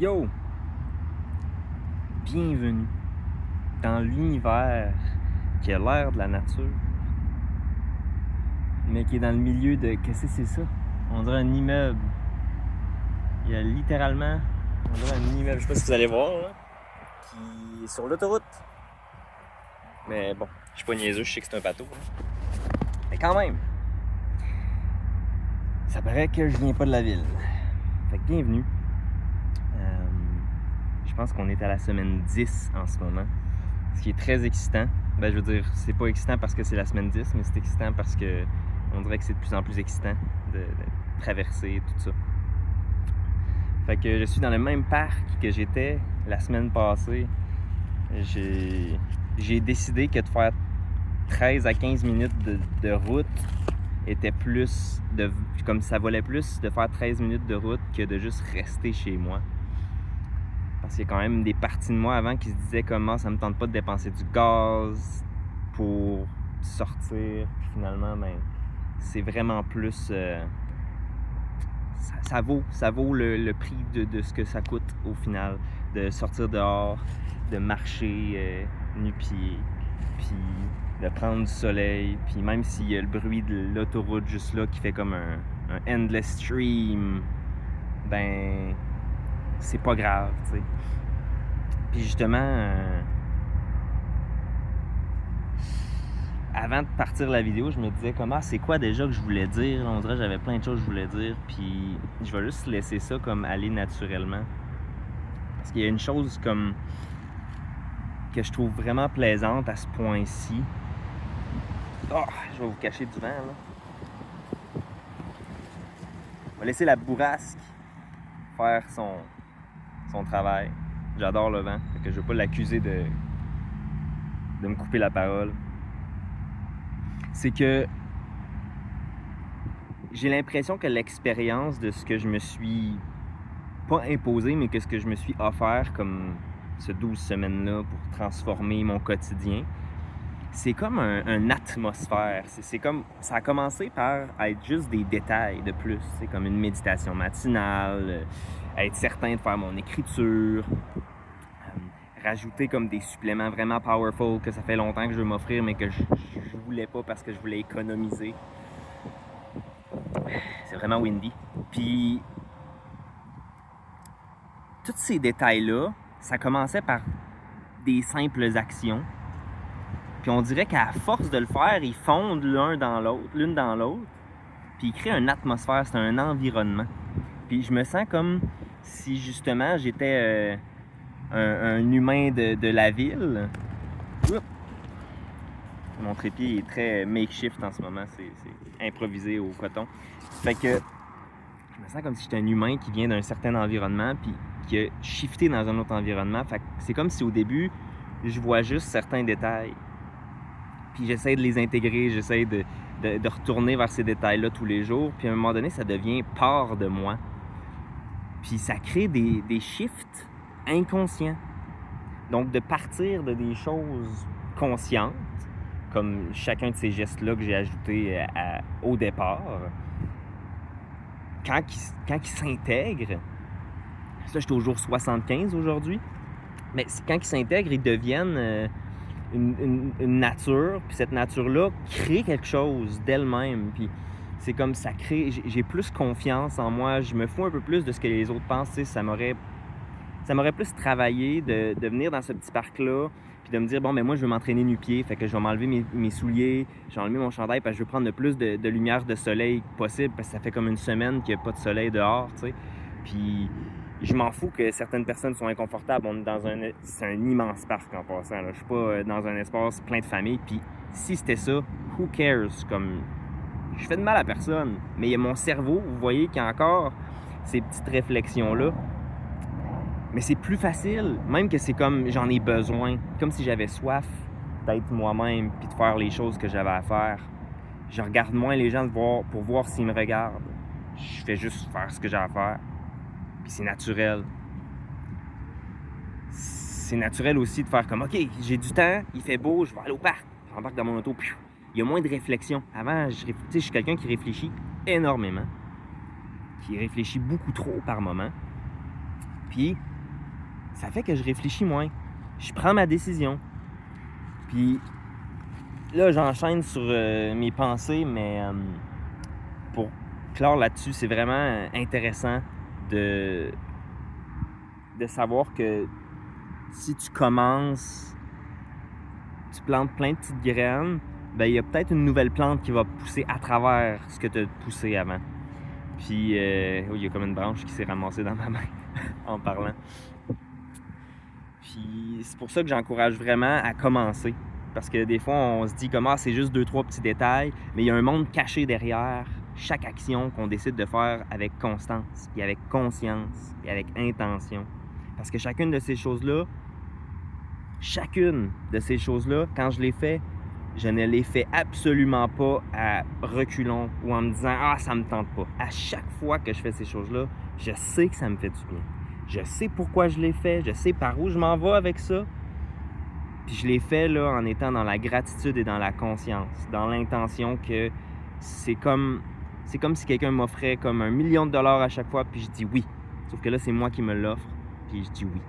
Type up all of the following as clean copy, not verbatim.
Yo! Bienvenue dans l'univers qui a l'air de la nature, mais qui est dans le milieu de... Qu'est-ce que c'est ça? On dirait un immeuble. Il y a littéralement... On dirait un immeuble, je sais pas si vous allez voir, là, qui est sur l'autoroute. Mais bon, je suis pas niaiseux, je sais que c'est un bateau. Là. Mais quand même, ça paraît que je viens pas de la ville. Fait que bienvenue. Je pense qu'on est à la semaine 10 en ce moment, ce qui est très excitant. Ben, je veux dire, c'est pas excitant parce que c'est la semaine 10, mais c'est excitant parce que on dirait que c'est de plus en plus excitant de traverser tout ça. Fait que je suis dans le même parc que j'étais la semaine passée. J'ai décidé que de faire 13 à 15 minutes de route était plus, comme ça valait plus de faire 13 minutes de route que de juste rester chez moi. Parce qu'il y a quand même des parties de moi avant qui se disaient comment ça me tente pas de dépenser du gaz pour sortir. Puis finalement, ben, c'est vraiment plus... ça vaut le prix de ce que ça coûte au final. De sortir dehors, de marcher nu-pieds, puis de prendre du soleil. Puis même s'il y a le bruit de l'autoroute juste là qui fait comme un endless stream, ben... c'est pas grave, tu sais. Puis justement, avant de partir la vidéo, je me disais comment c'est quoi déjà que je voulais dire. On dirait que j'avais plein de choses que je voulais dire, puis je vais juste laisser ça comme aller naturellement. Parce qu'il y a une chose comme que je trouve vraiment plaisante à ce point-ci. Oh, je vais vous cacher du vent, là. On va laisser la bourrasque faire son travail. J'adore le vent, fait que je ne veux pas l'accuser de me couper la parole. C'est que j'ai l'impression que l'expérience de ce que je me suis pas imposé, mais que ce que je me suis offert comme ce 12 semaines-là pour transformer mon quotidien, c'est comme une atmosphère. C'est comme, ça a commencé par être juste des détails de plus. C'est comme une méditation matinale, être certain de faire mon écriture, rajouter comme des suppléments vraiment powerful que ça fait longtemps que je veux m'offrir, mais que je voulais pas parce que je voulais économiser. C'est vraiment windy. Puis, tous ces détails-là, ça commençait par des simples actions. Puis on dirait qu'à force de le faire, ils fondent l'une dans l'autre. Puis ils créent une atmosphère, c'est un environnement. Puis je me sens comme si justement j'étais un humain de la ville. Oups. Mon trépied est très makeshift en ce moment, c'est improvisé au coton. Fait que je me sens comme si j'étais un humain qui vient d'un certain environnement puis qui a shifté dans un autre environnement. Fait que c'est comme si au début, je vois juste certains détails. Puis j'essaie de les intégrer, j'essaie de retourner vers ces détails-là tous les jours. Puis à un moment donné, ça devient part de moi. Puis ça crée des shifts inconscients. Donc de partir de des choses conscientes, comme chacun de ces gestes-là que j'ai ajoutés au départ, quand ils s'intègrent, ça je suis au jour 75 aujourd'hui, mais quand ils s'intègrent, ils deviennent une nature, puis cette nature-là crée quelque chose d'elle-même, puis c'est comme ça crée, j'ai plus confiance en moi, je me fous un peu plus de ce que les autres pensent, tu sais, ça m'aurait plus travaillé de venir dans ce petit parc-là, puis de me dire, bon, mais moi, je veux m'entraîner nu-pieds, fait que je vais m'enlever mes souliers, je vais enlever mon chandail, parce que je veux prendre le plus de lumière de soleil possible, parce que ça fait comme une semaine qu'il n'y a pas de soleil dehors, tu sais. Puis je m'en fous que certaines personnes soient inconfortables. On est dans c'est un immense parc en passant, là. Je suis pas dans un espace plein de familles, puis si c'était ça, who cares? Comme, je fais de mal à personne, mais il y a mon cerveau, vous voyez, qui a encore ces petites réflexions-là. Mais c'est plus facile, même que c'est comme j'en ai besoin, comme si j'avais soif d'être moi-même puis de faire les choses que j'avais à faire. Je regarde moins les gens pour voir s'ils me regardent. Je fais juste faire ce que j'ai à faire. Puis c'est naturel. C'est naturel aussi de faire comme, OK, j'ai du temps, il fait beau, je vais aller au parc. J'embarque dans mon auto, puis il y a moins de réflexion. Avant, je suis quelqu'un qui réfléchit énormément, qui réfléchit beaucoup trop par moment. Puis ça fait que je réfléchis moins. Je prends ma décision. Puis là, j'enchaîne sur mes pensées, mais pour clore là-dessus, c'est vraiment intéressant de savoir que si tu commences, tu plantes plein de petites graines, ben il y a peut-être une nouvelle plante qui va pousser à travers ce que tu as poussé avant. Puis, il y a comme une branche qui s'est ramassée dans ma main en parlant. Puis, c'est pour ça que j'encourage vraiment à commencer. Parce que des fois, on se dit comme c'est juste 2-3 petits détails, mais il y a un monde caché derrière chaque action qu'on décide de faire avec constance, puis avec conscience, puis avec intention. Parce que chacune de ces choses-là, quand je les fais, je ne les fais absolument pas à reculons ou en me disant « Ah, ça me tente pas ». À chaque fois que je fais ces choses-là, je sais que ça me fait du bien. Je sais pourquoi je les fais, je sais par où je m'en vais avec ça. Puis je les fais là, en étant dans la gratitude et dans la conscience, dans l'intention que c'est comme si quelqu'un m'offrait comme $1 million à chaque fois, puis je dis oui. Sauf que là, c'est moi qui me l'offre, puis je dis oui.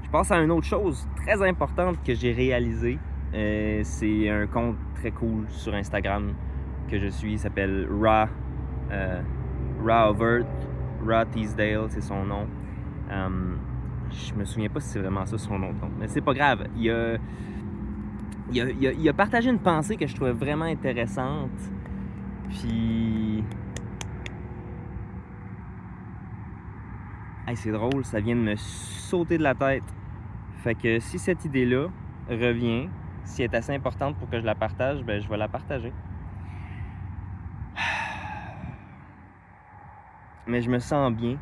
Je passe à une autre chose très importante que j'ai réalisée. C'est un compte très cool sur Instagram que je suis. Il s'appelle Ra Overt. Ra Teasdale, c'est son nom. Je me souviens pas si c'est vraiment ça son nom de compte, mais c'est pas grave. Il a partagé une pensée que je trouvais vraiment intéressante. Puis... Hey, c'est drôle, ça vient de me sauter de la tête. Fait que si cette idée-là revient, si elle est assez importante pour que je la partage, ben je vais la partager. Mais je me sens bien.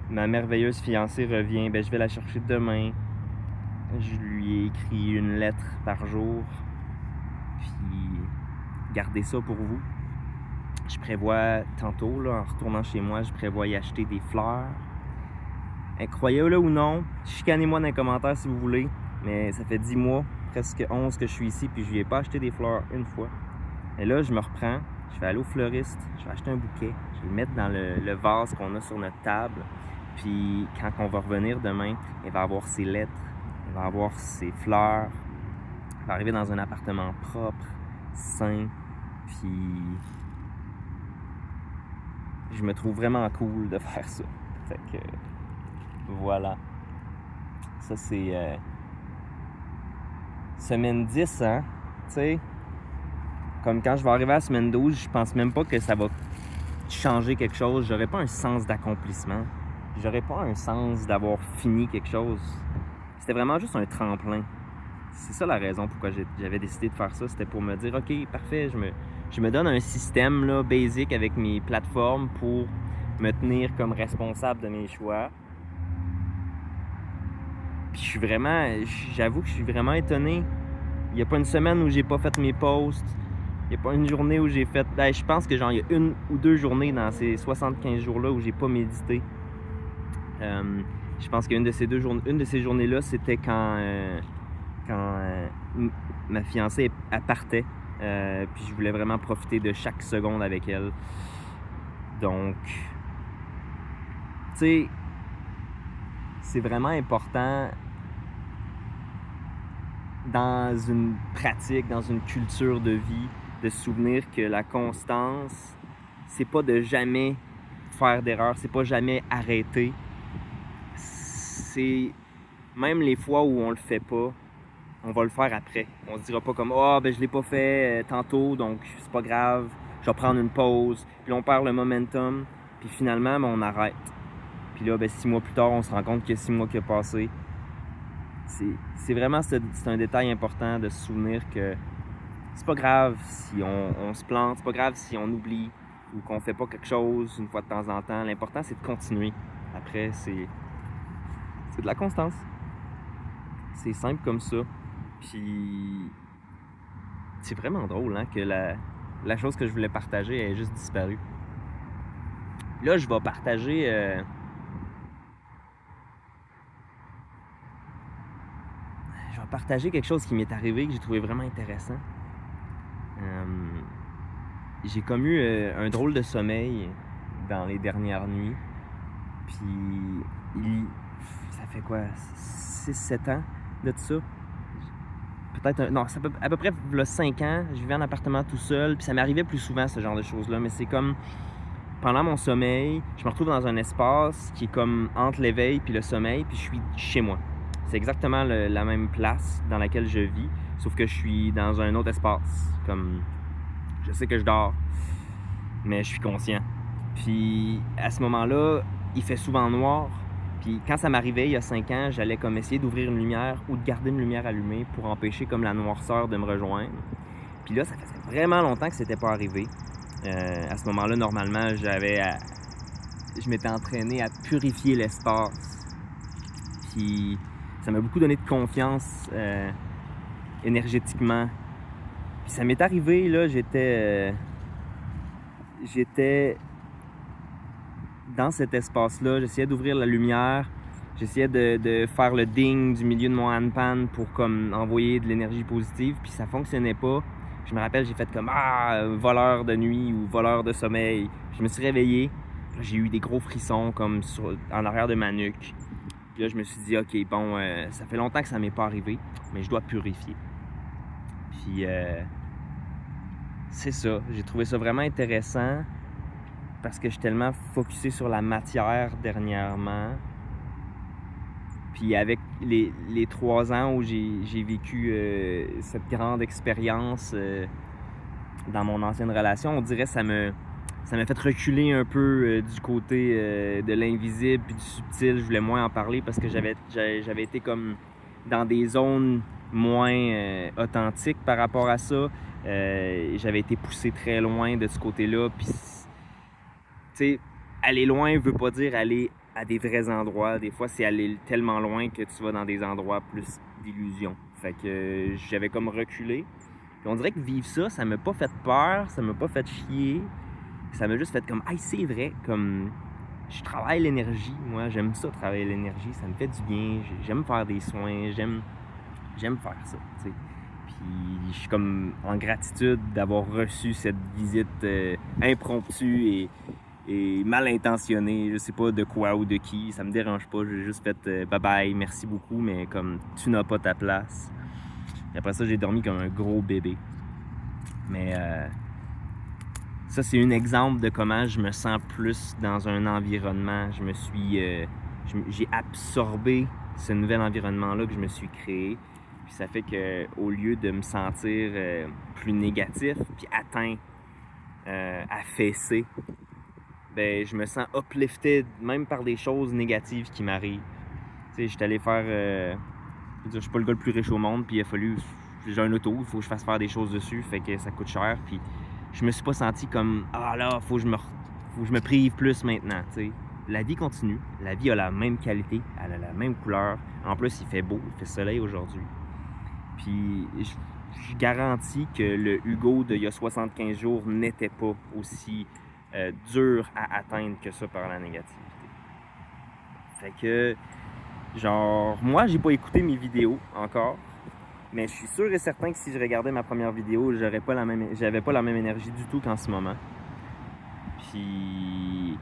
Ma merveilleuse fiancée revient, ben je vais la chercher demain. Je lui ai écrit une lettre par jour. Puis gardez ça pour vous. Je prévois tantôt, là, en retournant chez moi, je prévois y acheter des fleurs. Croyez-le ou non, chicanez-moi dans les commentaires si vous voulez, mais ça fait 10 mois, presque 11 que je suis ici, puis je lui ai pas acheté des fleurs une fois. Et là, je me reprends, je vais aller au fleuriste, je vais acheter un bouquet, je vais le mettre dans le vase qu'on a sur notre table, puis quand on va revenir demain, il va avoir ses lettres, il va avoir ses fleurs, il va arriver dans un appartement propre, sain, puis je me trouve vraiment cool de faire ça. Fait que voilà. Ça, c'est semaine 10, hein? Tu sais, comme quand je vais arriver à la semaine 12, je pense même pas que ça va changer quelque chose. J'aurais pas un sens d'accomplissement. J'aurais pas un sens d'avoir fini quelque chose. C'était vraiment juste un tremplin. C'est ça la raison pourquoi j'avais décidé de faire ça. C'était pour me dire, OK, parfait, je me donne un système là, basic avec mes plateformes pour me tenir comme responsable de mes choix. Puis j'avoue que je suis vraiment étonné. Il n'y a pas une semaine où j'ai pas fait mes posts. Il n'y a pas une journée où j'ai fait... je pense que il y a 1 ou 2 journées dans ces 75 jours-là où j'ai pas médité. Je pense qu'une de ces journées-là, c'était quand ma fiancée elle partait. Puis je voulais vraiment profiter de chaque seconde avec elle. Donc, tu sais, c'est vraiment important dans une pratique, dans une culture de vie, de se souvenir que la constance, c'est pas de jamais faire d'erreur, c'est pas jamais arrêter. C'est même les fois où on le fait pas, on va le faire après. On se dira pas comme je l'ai pas fait tantôt, donc c'est pas grave, je vais prendre une pause. Puis là, on perd le momentum, puis finalement, on arrête. Puis là, 6 mois plus tard, on se rend compte qu'il y a 6 mois qui a passé. C'est vraiment c'est un détail important de se souvenir que c'est pas grave si on se plante, c'est pas grave si on oublie ou qu'on fait pas quelque chose une fois de temps en temps. L'important, c'est de continuer. Après, c'est de la constance. C'est simple comme ça. Puis c'est vraiment drôle hein, que la chose que je voulais partager ait juste disparu. Là, je vais partager... partager quelque chose qui m'est arrivé que j'ai trouvé vraiment intéressant. J'ai comme eu un drôle de sommeil dans les dernières nuits. Puis, ça fait quoi, 6-7 ans de ça? Peut-être, non, ça peut, à peu près 5 ans, je vivais en appartement tout seul, puis ça m'arrivait plus souvent, ce genre de choses-là, mais c'est comme, pendant mon sommeil, je me retrouve dans un espace qui est comme entre l'éveil puis le sommeil, puis je suis chez moi. C'est exactement la même place dans laquelle je vis, sauf que je suis dans un autre espace. Comme, je sais que je dors, mais je suis conscient. Puis à ce moment-là, il fait souvent noir. Puis quand ça m'arrivait il y a 5 ans, j'allais comme essayer d'ouvrir une lumière ou de garder une lumière allumée pour empêcher comme la noirceur de me rejoindre. Puis là, ça faisait vraiment longtemps que c'était pas arrivé. À ce moment-là, normalement, je m'étais entraîné à purifier l'espace. Puis ça m'a beaucoup donné de confiance énergétiquement. Puis ça m'est arrivé, là, j'étais dans cet espace-là, j'essayais d'ouvrir la lumière, j'essayais de faire le ding du milieu de mon handpan pour comme envoyer de l'énergie positive, puis ça fonctionnait pas. Je me rappelle, j'ai fait comme voleur de nuit ou voleur de sommeil. Je me suis réveillé, j'ai eu des gros frissons comme en arrière de ma nuque. Puis là, je me suis dit, ok, bon, ça fait longtemps que ça m'est pas arrivé, mais je dois purifier. Puis c'est ça, j'ai trouvé ça vraiment intéressant parce que je suis tellement focusé sur la matière dernièrement. Puis avec les 3 ans où j'ai vécu cette grande expérience dans mon ancienne relation, on dirait que ça m'a fait reculer un peu du côté de l'invisible puis du subtil. Je voulais moins en parler parce que j'avais été comme dans des zones moins authentiques par rapport à ça. J'avais été poussé très loin de ce côté-là. Puis, tu sais, aller loin veut pas dire aller à des vrais endroits. Des fois, c'est aller tellement loin que tu vas dans des endroits plus d'illusion. Fait que j'avais comme reculé. Puis on dirait que vivre ça, ça m'a pas fait peur, ça m'a pas fait chier. Ça m'a juste fait comme, hey, c'est vrai, comme je travaille l'énergie, moi, j'aime ça, travailler l'énergie, ça me fait du bien, j'aime faire des soins, j'aime faire ça, tu sais. Puis je suis comme en gratitude d'avoir reçu cette visite impromptue et mal intentionnée, je sais pas de quoi ou de qui, ça me dérange pas, j'ai juste fait bye bye, merci beaucoup, mais comme tu n'as pas ta place. Et après ça, j'ai dormi comme un gros bébé. Mais ça, c'est un exemple de comment je me sens plus dans un environnement. J'ai absorbé ce nouvel environnement-là que je me suis créé. Puis ça fait qu'au lieu de me sentir plus négatif, puis atteint, affaissé, ben je me sens uplifted, même par des choses négatives qui m'arrivent. Tu sais, j'étais allé faire... je suis pas le gars le plus riche au monde, puis il a fallu... J'ai un auto, il faut que je fasse faire des choses dessus, fait que ça coûte cher, puis je me suis pas senti comme « Ah là, faut que je me prive plus maintenant », tu sais. La vie continue, la vie a la même qualité, elle a la même couleur. En plus, il fait beau, il fait soleil aujourd'hui. Puis je garantis que le Hugo d'il y a 75 jours n'était pas aussi dur à atteindre que ça par la négativité. Fait que, genre, moi, j'ai pas écouté mes vidéos encore. Mais je suis sûr et certain que si je regardais ma première vidéo, j'avais pas la même énergie du tout qu'en ce moment. Puis,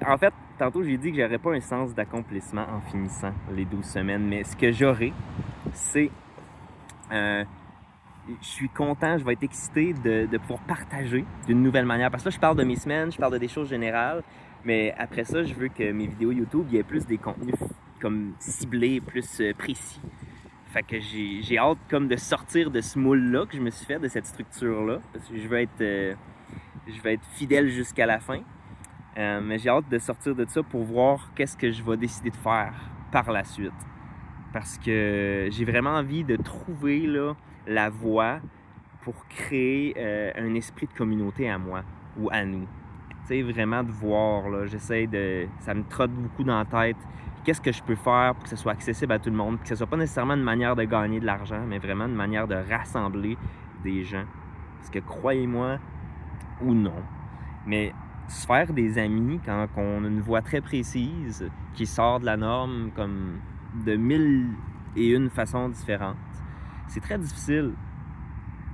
en fait, tantôt j'ai dit que j'aurais pas un sens d'accomplissement en finissant les 12 semaines, mais ce que j'aurais, c'est... je suis content, je vais être excité de pouvoir partager d'une nouvelle manière. Parce que là, je parle de mes semaines, je parle de des choses générales, mais après ça, je veux que mes vidéos YouTube, il y ait plus des contenus comme ciblés, plus précis. Fait que j'ai hâte comme de sortir de ce moule-là que je me suis fait, de cette structure-là. Parce que je vais être fidèle jusqu'à la fin. Mais j'ai hâte de sortir de ça pour voir qu'est-ce que je vais décider de faire par la suite. Parce que j'ai vraiment envie de trouver là, la voie pour créer un esprit de communauté à moi ou à nous. Tu sais, vraiment de voir, là, ça me trotte beaucoup dans la tête. Qu'est-ce que je peux faire pour que ce soit accessible à tout le monde, que ce soit pas nécessairement une manière de gagner de l'argent, mais vraiment une manière de rassembler des gens. Parce que croyez-moi, ou non, mais se faire des amis quand on a une voix très précise qui sort de la norme comme de 1001 façons différentes, c'est très difficile.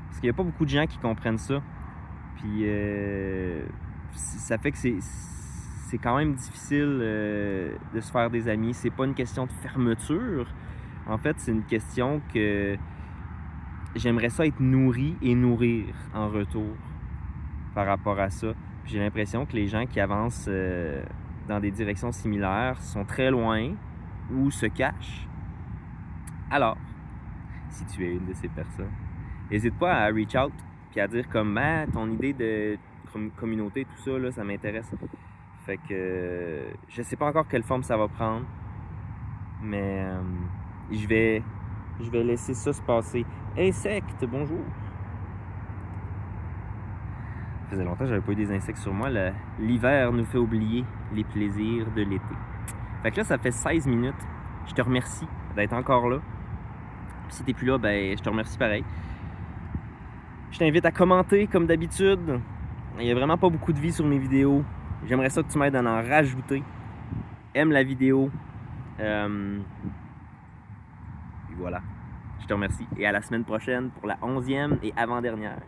Parce qu'il n'y a pas beaucoup de gens qui comprennent ça. Puis ça fait que c'est quand même difficile de se faire des amis. C'est pas une question de fermeture. En fait, c'est une question que j'aimerais ça être nourri et nourrir en retour par rapport à ça. Puis j'ai l'impression que les gens qui avancent dans des directions similaires sont très loin ou se cachent. Alors, si tu es une de ces personnes, n'hésite pas à reach out puis à dire comme ton idée de communauté, tout ça, là, ça m'intéresse. Fait que je sais pas encore quelle forme ça va prendre, mais je vais laisser ça se passer. Insectes, bonjour! Ça faisait longtemps que j'avais pas eu des insectes sur moi. L'hiver nous fait oublier les plaisirs de l'été. Fait que là, ça fait 16 minutes. Je te remercie d'être encore là. Puis si t'es plus là, ben je te remercie pareil. Je t'invite à commenter comme d'habitude. Il n'y a vraiment pas beaucoup de vie sur mes vidéos. J'aimerais ça que tu m'aides à en rajouter. Aime la vidéo. Et voilà. Je te remercie. Et à la semaine prochaine pour la 11e et avant-dernière.